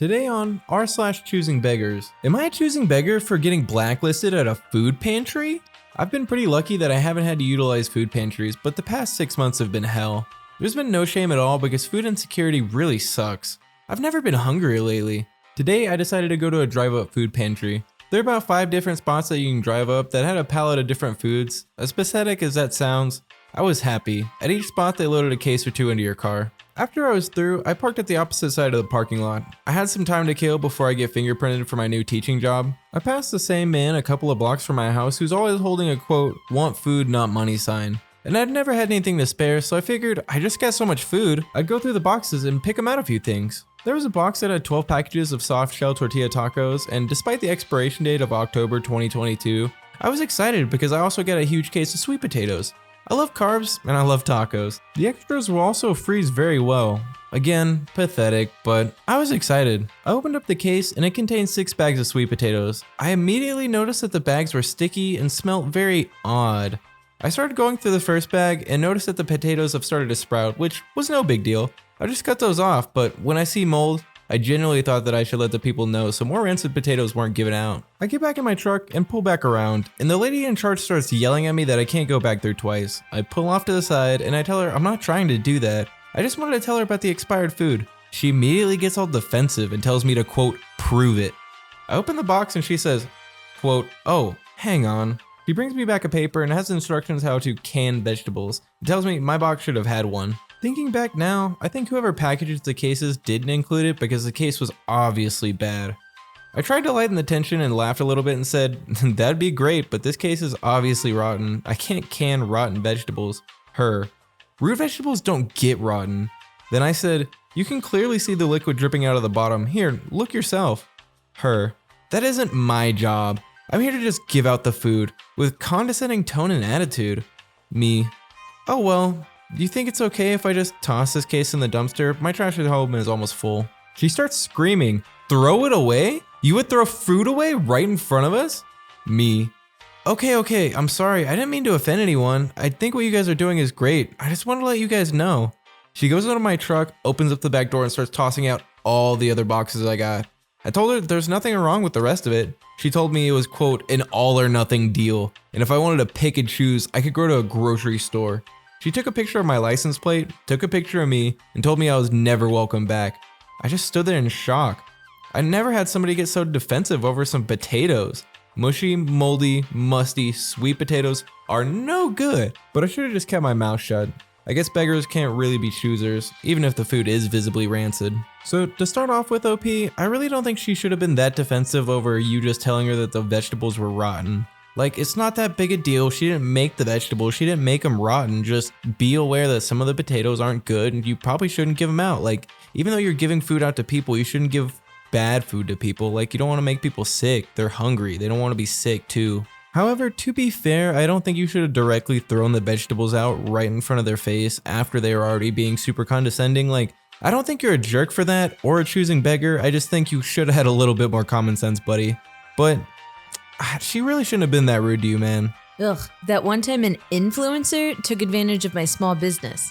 Today on r/ChoosingBeggars, am I a choosing beggar for getting blacklisted at a food pantry? I've been pretty lucky that I haven't had to utilize food pantries, but the past 6 months have been hell. There's been no shame at all because food insecurity really sucks. I've never been hungry lately. Today I decided to go to a drive-up food pantry. There are about 5 different spots that you can drive up that had a palette of different foods. As pathetic as that sounds, I was happy. At each spot they loaded a case or two into your car. After I was through, I parked at the opposite side of the parking lot. I had some time to kill before I get fingerprinted for my new teaching job. I passed the same man a couple of blocks from my house who's always holding a quote, "want food not money" sign. And I'd never had anything to spare, so I figured I just got so much food, I'd go through the boxes and pick them out a few things. There was a box that had 12 packages of soft shell tortilla tacos, and despite the expiration date of October 2022, I was excited because I also got a huge case of sweet potatoes. I love carbs and I love tacos. The extras will also freeze very well. Again, pathetic, but I was excited. I opened up the case and it contained 6 bags of sweet potatoes. I immediately noticed that the bags were sticky and smelled very odd. I started going through the first bag and noticed that the potatoes have started to sprout, which was no big deal. I just cut those off, but when I see mold, I genuinely thought that I should let the people know so more rancid potatoes weren't given out. I get back in my truck and pull back around, and the lady in charge starts yelling at me that I can't go back there twice. I pull off to the side and I tell her I'm not trying to do that. I just wanted to tell her about the expired food. She immediately gets all defensive and tells me to quote, "prove it." I open the box and she says, quote, "oh, hang on." She brings me back a paper and has instructions how to can vegetables. It tells me my box should have had one. Thinking back now, I think whoever packaged the cases didn't include it because the case was obviously bad. I tried to lighten the tension and laughed a little bit and said, "that'd be great, but this case is obviously rotten. I can't can rotten vegetables." Her, "root vegetables don't get rotten." Then I said, "you can clearly see the liquid dripping out of the bottom. Here, look yourself." Her, "that isn't my job. I'm here to just give out the food," with condescending tone and attitude. Me, "oh well, do you think it's okay if I just toss this case in the dumpster? My trash at home is almost full." She starts screaming, "throw it away? You would throw food away right in front of us?" Me, Okay, I'm sorry. I didn't mean to offend anyone. I think what you guys are doing is great. I just want to let you guys know." She goes out of my truck, opens up the back door and starts tossing out all the other boxes I got. I told her there's nothing wrong with the rest of it. She told me it was quote, "an all or nothing deal. And if I wanted to pick and choose, I could go to a grocery store." She took a picture of my license plate, took a picture of me, and told me I was never welcome back. I just stood there in shock. I never had somebody get so defensive over some potatoes. Mushy, moldy, musty, sweet potatoes are no good, but I should have just kept my mouth shut. I guess beggars can't really be choosers, even if the food is visibly rancid. So to start off with, OP, I really don't think she should have been that defensive over you just telling her that the vegetables were rotten. Like, it's not that big a deal. She didn't make the vegetables. She didn't make them rotten. Just be aware that some of the potatoes aren't good and you probably shouldn't give them out. Like, even though you're giving food out to people, you shouldn't give bad food to people. Like, you don't want to make people sick. They're hungry. They don't want to be sick too. However, to be fair, I don't think you should have directly thrown the vegetables out right in front of their face after they were already being super condescending. Like, I don't think you're a jerk for that or a choosing beggar. I just think you should have had a little bit more common sense, buddy. But she really shouldn't have been that rude to you, man. Ugh, that one time an influencer took advantage of my small business.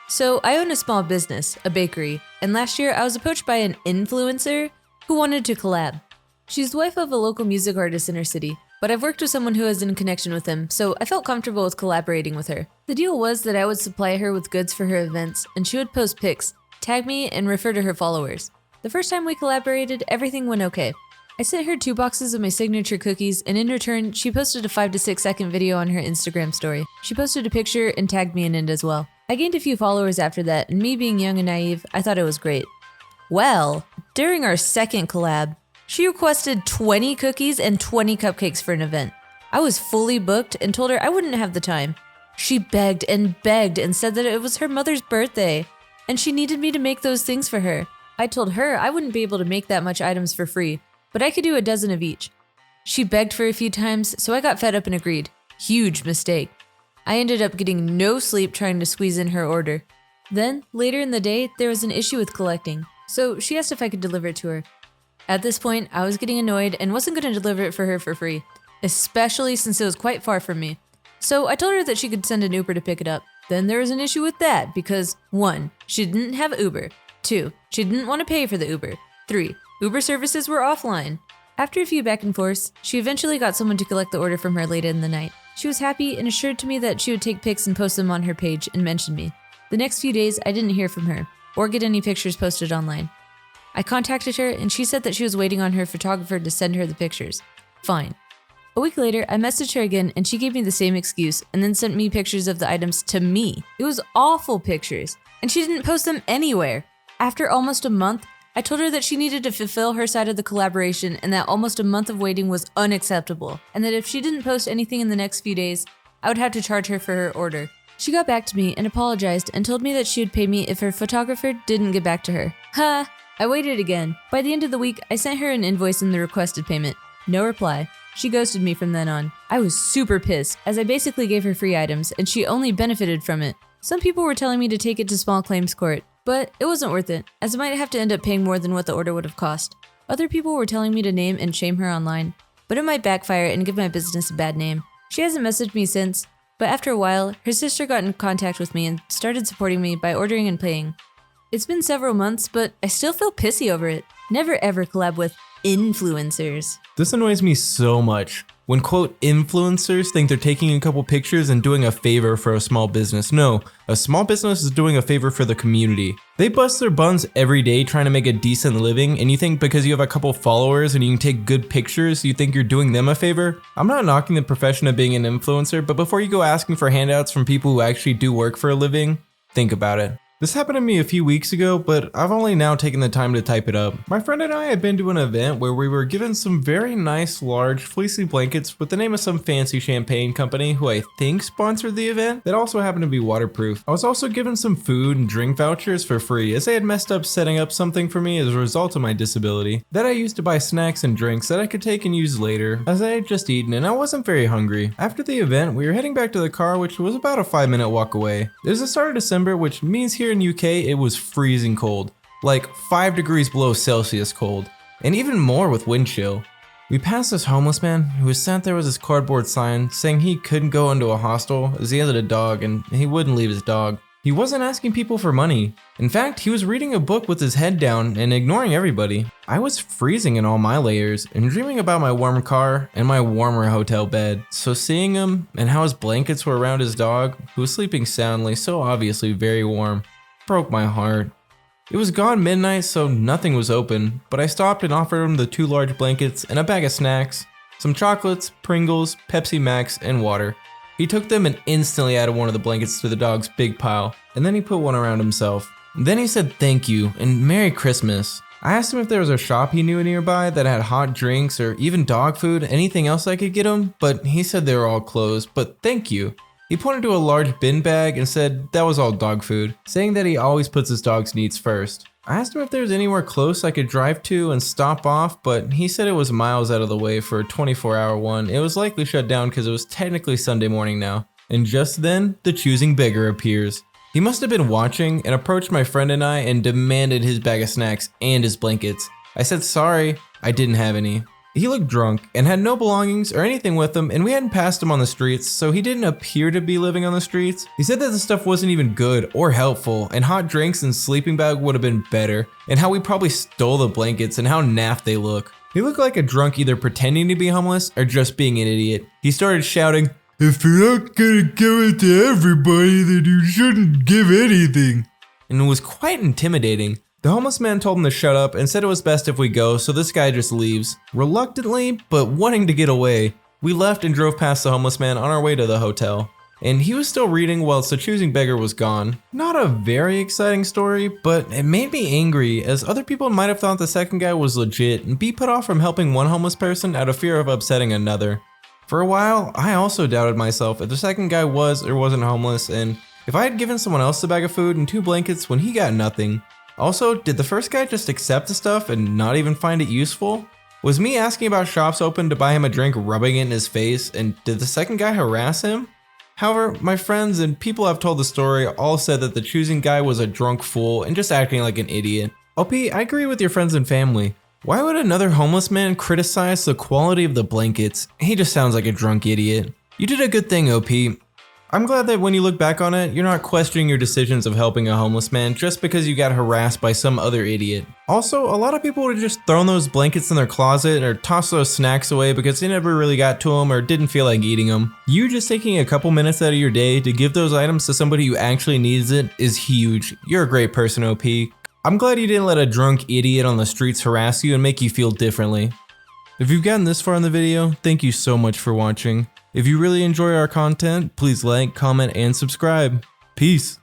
So I own a small business, a bakery, and last year I was approached by an influencer who wanted to collab. She's the wife of a local music artist in her city, but I've worked with someone who is in connection with him, so I felt comfortable with collaborating with her. The deal was that I would supply her with goods for her events, and she would post pics, tag me, and refer to her followers. The first time we collaborated, everything went okay. I sent her 2 boxes of my signature cookies, and in return, she posted a 5 to 6 second video on her Instagram story. She posted a picture and tagged me in it as well. I gained a few followers after that, and me being young and naive, I thought it was great. Well, during our second collab, she requested 20 cookies and 20 cupcakes for an event. I was fully booked and told her I wouldn't have the time. She begged and said that it was her mother's birthday, and she needed me to make those things for her. I told her I wouldn't be able to make that much items for free, but I could do a dozen of each. She begged for a few times, so I got fed up and agreed. Huge mistake. I ended up getting no sleep trying to squeeze in her order. Then, later in the day, there was an issue with collecting, so she asked if I could deliver it to her. At this point, I was getting annoyed and wasn't going to deliver it for her for free, especially since it was quite far from me. So I told her that she could send an Uber to pick it up. Then there was an issue with that because 1. She didn't have Uber. 2. She didn't want to pay for the Uber. 3. Uber services were offline. After a few back and forths, she eventually got someone to collect the order from her late in the night. She was happy and assured to me that she would take pics and post them on her page and mention me. The next few days, I didn't hear from her or get any pictures posted online. I contacted her and she said that she was waiting on her photographer to send her the pictures. Fine. A week later, I messaged her again and she gave me the same excuse and then sent me pictures of the items to me. It was awful pictures, and she didn't post them anywhere. After almost a month, I told her that she needed to fulfill her side of the collaboration and that almost a month of waiting was unacceptable, and that if she didn't post anything in the next few days, I would have to charge her for her order. She got back to me and apologized and told me that she would pay me if her photographer didn't get back to her. Ha! I waited again. By the end of the week, I sent her an invoice and the requested payment. No reply. She ghosted me from then on. I was super pissed, as I basically gave her free items and she only benefited from it. Some people were telling me to take it to small claims court, but it wasn't worth it, as I might have to end up paying more than what the order would have cost. Other people were telling me to name and shame her online, but it might backfire and give my business a bad name. She hasn't messaged me since, but after a while, her sister got in contact with me and started supporting me by ordering and paying. It's been several months, but I still feel pissy over it. Never ever collab with influencers. This annoys me so much. When quote influencers think they're taking a couple pictures and doing a favor for a small business. No, a small business is doing a favor for the community. They bust their buns every day trying to make a decent living, and you think because you have a couple followers and you can take good pictures, you think you're doing them a favor? I'm not knocking the profession of being an influencer, but before you go asking for handouts from people who actually do work for a living, think about it. This happened to me a few weeks ago, but I've only now taken the time to type it up. My friend and I had been to an event where we were given some very nice large fleecy blankets with the name of some fancy champagne company who I think sponsored the event that also happened to be waterproof. I was also given some food and drink vouchers for free, as they had messed up setting up something for me as a result of my disability that I used to buy snacks and drinks that I could take and use later, as I had just eaten and I wasn't very hungry. After the event, we were heading back to the car, which was about a 5-minute walk away. It was the start of December, which means here in UK it was freezing cold, like 5 degrees below Celsius cold, and even more with wind chill. We passed this homeless man who was sat there with his cardboard sign saying he couldn't go into a hostel as he had a dog and he wouldn't leave his dog. He wasn't asking people for money. In fact, he was reading a book with his head down and ignoring everybody. I was freezing in all my layers and dreaming about my warm car and my warmer hotel bed. So seeing him and how his blankets were around his dog, who was sleeping soundly, so obviously very warm, broke my heart. It was gone midnight, so nothing was open, but I stopped and offered him the 2 large blankets and a bag of snacks, some chocolates, Pringles, Pepsi Max, and water. He took them and instantly added one of the blankets to the dog's big pile, and then he put one around himself. Then he said thank you and Merry Christmas. I asked him if there was a shop he knew nearby that had hot drinks or even dog food, anything else I could get him, but he said they were all closed, but thank you. He pointed to a large bin bag and said that was all dog food, saying that he always puts his dog's needs first. I asked him if there was anywhere close I could drive to and stop off, but he said it was miles out of the way for a 24-hour one. It was likely shut down because it was technically Sunday morning now. And just then, the choosing beggar appears. He must have been watching and approached my friend and I and demanded his bag of snacks and his blankets. I said sorry, I didn't have any. He looked drunk and had no belongings or anything with him, and we hadn't passed him on the streets, so he didn't appear to be living on the streets. He said that the stuff wasn't even good or helpful, and hot drinks and sleeping bag would have been better, and how we probably stole the blankets and how naff they look. He looked like a drunk either pretending to be homeless or just being an idiot. He started shouting, "If you're not gonna give it to everybody, then you shouldn't give anything," and it was quite intimidating. The homeless man told him to shut up and said it was best if we go, so this guy just leaves. Reluctantly, but wanting to get away, we left and drove past the homeless man on our way to the hotel. And he was still reading whilst the choosing beggar was gone. Not a very exciting story, but it made me angry, as other people might have thought the second guy was legit and be put off from helping one homeless person out of fear of upsetting another. For a while, I also doubted myself if the second guy was or wasn't homeless, and if I had given someone else a bag of food and 2 blankets when he got nothing. Also, did the first guy just accept the stuff and not even find it useful? Was me asking about shops open to buy him a drink rubbing it in his face, and did the second guy harass him? However, my friends and people I've told the story all said that the choosing guy was a drunk fool and just acting like an idiot. OP, I agree with your friends and family. Why would another homeless man criticize the quality of the blankets? He just sounds like a drunk idiot. You did a good thing, OP. I'm glad that when you look back on it, you're not questioning your decisions of helping a homeless man just because you got harassed by some other idiot. Also, a lot of people would have just thrown those blankets in their closet or tossed those snacks away because they never really got to them or didn't feel like eating them. You just taking a couple minutes out of your day to give those items to somebody who actually needs it is huge. You're a great person, OP. I'm glad you didn't let a drunk idiot on the streets harass you and make you feel differently. If you've gotten this far in the video, thank you so much for watching. If you really enjoy our content, please like, comment, and subscribe. Peace.